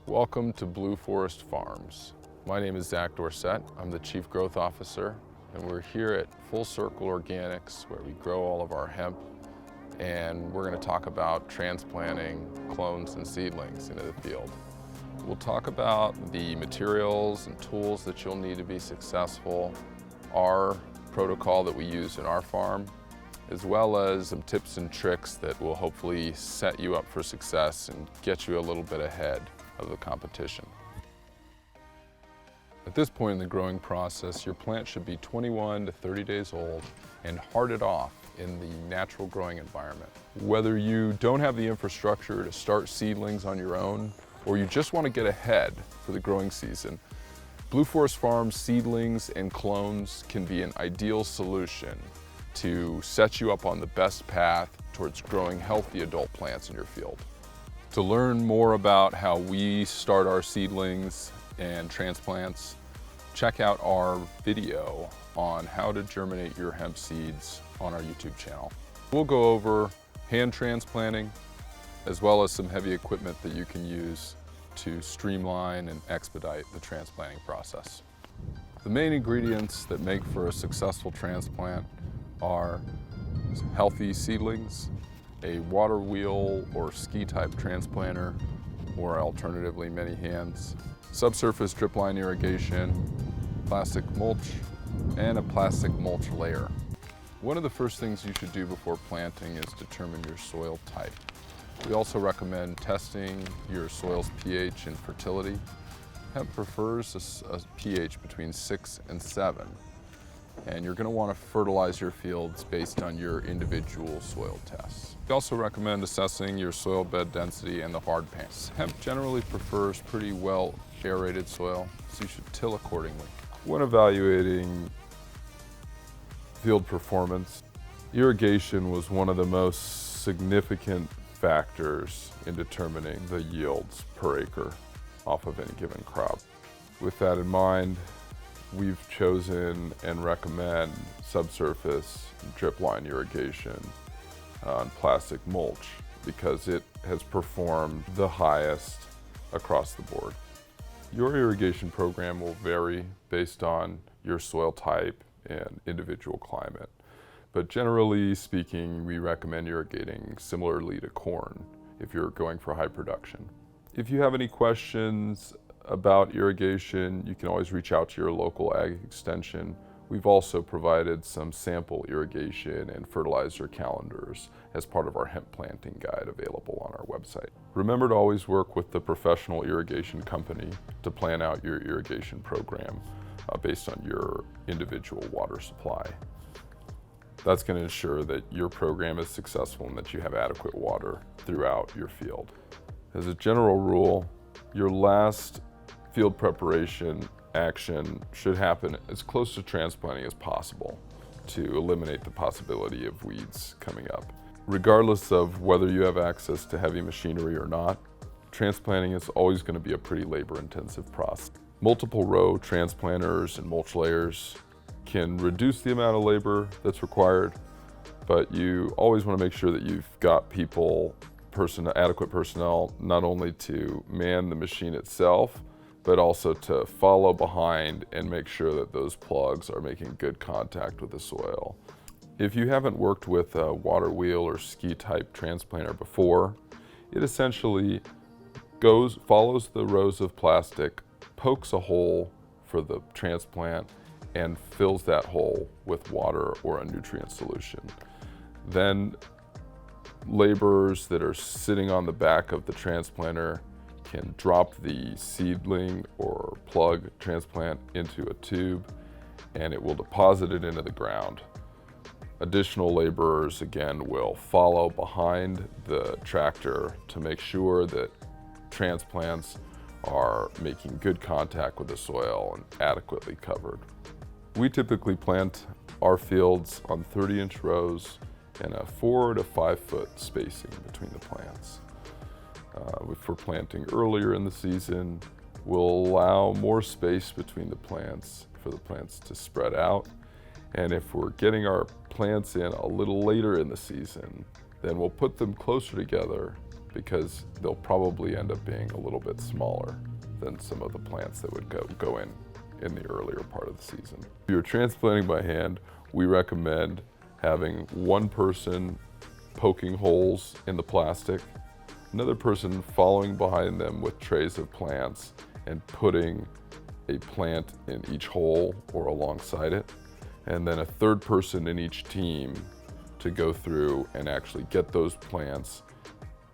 Welcome to Blue Forest Farms. My name is Zach Dorsett. I'm the Chief Growth Officer, and we're here at Full Circle Organics where we grow all of our hemp, and we're going to talk about transplanting clones and seedlings into the field. We'll talk about the materials and tools that you'll need to be successful, our protocol that we use in our farm, as well as some tips and tricks that will hopefully set you up for success and get you a little bit ahead of the competition. At this point in the growing process, your plant should be 21 to 30 days old and hearted off in the natural growing environment. Whether you don't have the infrastructure to start seedlings on your own, or you just want to get ahead for the growing season, Blue Forest Farms seedlings and clones can be an ideal solution to set you up on the best path towards growing healthy adult plants in your field. To learn more about how we start our seedlings and transplants, check out our video on how to germinate your hemp seeds on our YouTube channel. We'll go over hand transplanting, as well as some heavy equipment that you can use to streamline and expedite the transplanting process. The main ingredients that make for a successful transplant are healthy seedlings, a water wheel or ski type transplanter, or alternatively many hands, subsurface drip line irrigation, plastic mulch, and a plastic mulch layer. One of the first things you should do before planting is determine your soil type. We also recommend testing your soil's pH and fertility. Hemp prefers a pH between 6 and 7. And you're going to want to fertilize your fields based on your individual soil tests. We also recommend assessing your soil bed density and the hard pans. Hemp generally prefers pretty well aerated soil, so you should till accordingly. When evaluating field performance, irrigation was one of the most significant factors in determining the yields per acre off of any given crop. With that in mind, we've chosen and recommend subsurface drip line irrigation on plastic mulch because it has performed the highest across the board. Your irrigation program will vary based on your soil type and individual climate, but generally speaking, we recommend irrigating similarly to corn if you're going for high production. If you have any questions about irrigation, you can always reach out to your local ag extension. We've also provided some sample irrigation and fertilizer calendars as part of our hemp planting guide available on our website. Remember to always work with the professional irrigation company to plan out your irrigation program based on your individual water supply. That's going to ensure that your program is successful and that you have adequate water throughout your field. As a general rule, your last field preparation action should happen as close to transplanting as possible to eliminate the possibility of weeds coming up. Regardless of whether you have access to heavy machinery or not, transplanting is always going to be a pretty labor-intensive process. Multiple row transplanters and mulch layers can reduce the amount of labor that's required, but you always want to make sure that you've got adequate personnel, not only to man the machine itself, but also to follow behind and make sure that those plugs are making good contact with the soil. If you haven't worked with a water wheel or ski type transplanter before, it essentially follows the rows of plastic, pokes a hole for the transplant, and fills that hole with water or a nutrient solution. Then laborers that are sitting on the back of the transplanter can drop the seedling or plug transplant into a tube, and it will deposit it into the ground. Additional laborers, again, will follow behind the tractor to make sure that transplants are making good contact with the soil and adequately covered. We typically plant our fields on 30-inch rows and a 4 to 5 foot spacing between the plants. If we're planting earlier in the season, we'll allow more space between the plants for the plants to spread out. And if we're getting our plants in a little later in the season, then we'll put them closer together because they'll probably end up being a little bit smaller than some of the plants that would go in the earlier part of the season. If you're transplanting by hand, we recommend having one person poking holes in the plastic, another person following behind them with trays of plants and putting a plant in each hole or alongside it, and then a third person in each team to go through and actually get those plants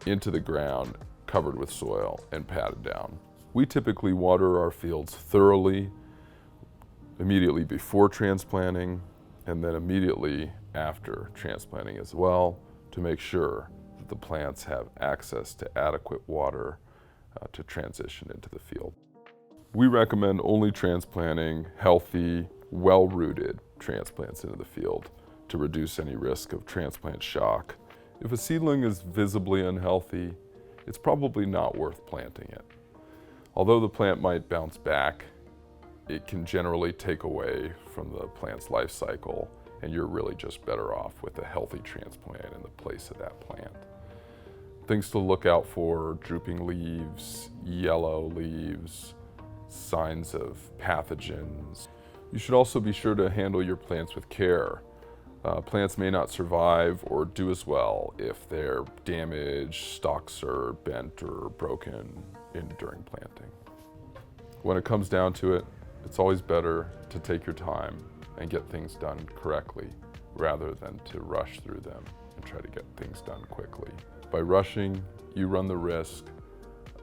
into the ground covered with soil and patted down. We typically water our fields thoroughly immediately before transplanting and then immediately after transplanting as well, to make sure that the plants have access to adequate water to transition into the field. We recommend only transplanting healthy, well-rooted transplants into the field to reduce any risk of transplant shock. If a seedling is visibly unhealthy, it's probably not worth planting it. Although the plant might bounce back, it can generally take away from the plant's life cycle, and you're really just better off with a healthy transplant in the place of that plant. Things to look out for: drooping leaves, yellow leaves, signs of pathogens. You should also be sure to handle your plants with care. Plants may not survive or do as well if they're damaged, stalks are bent or broken during planting. When it comes down to it, it's always better to take your time and get things done correctly rather than to rush through them and try to get things done quickly. By rushing, you run the risk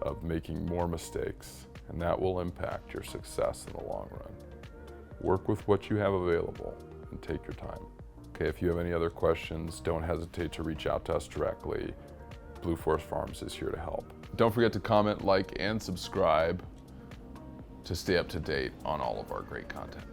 of making more mistakes, and that will impact your success in the long run. Work with what you have available and take your time. Okay, if you have any other questions, don't hesitate to reach out to us directly. Blue Forest Farms is here to help. Don't forget to comment, like, and subscribe to stay up to date on all of our great content.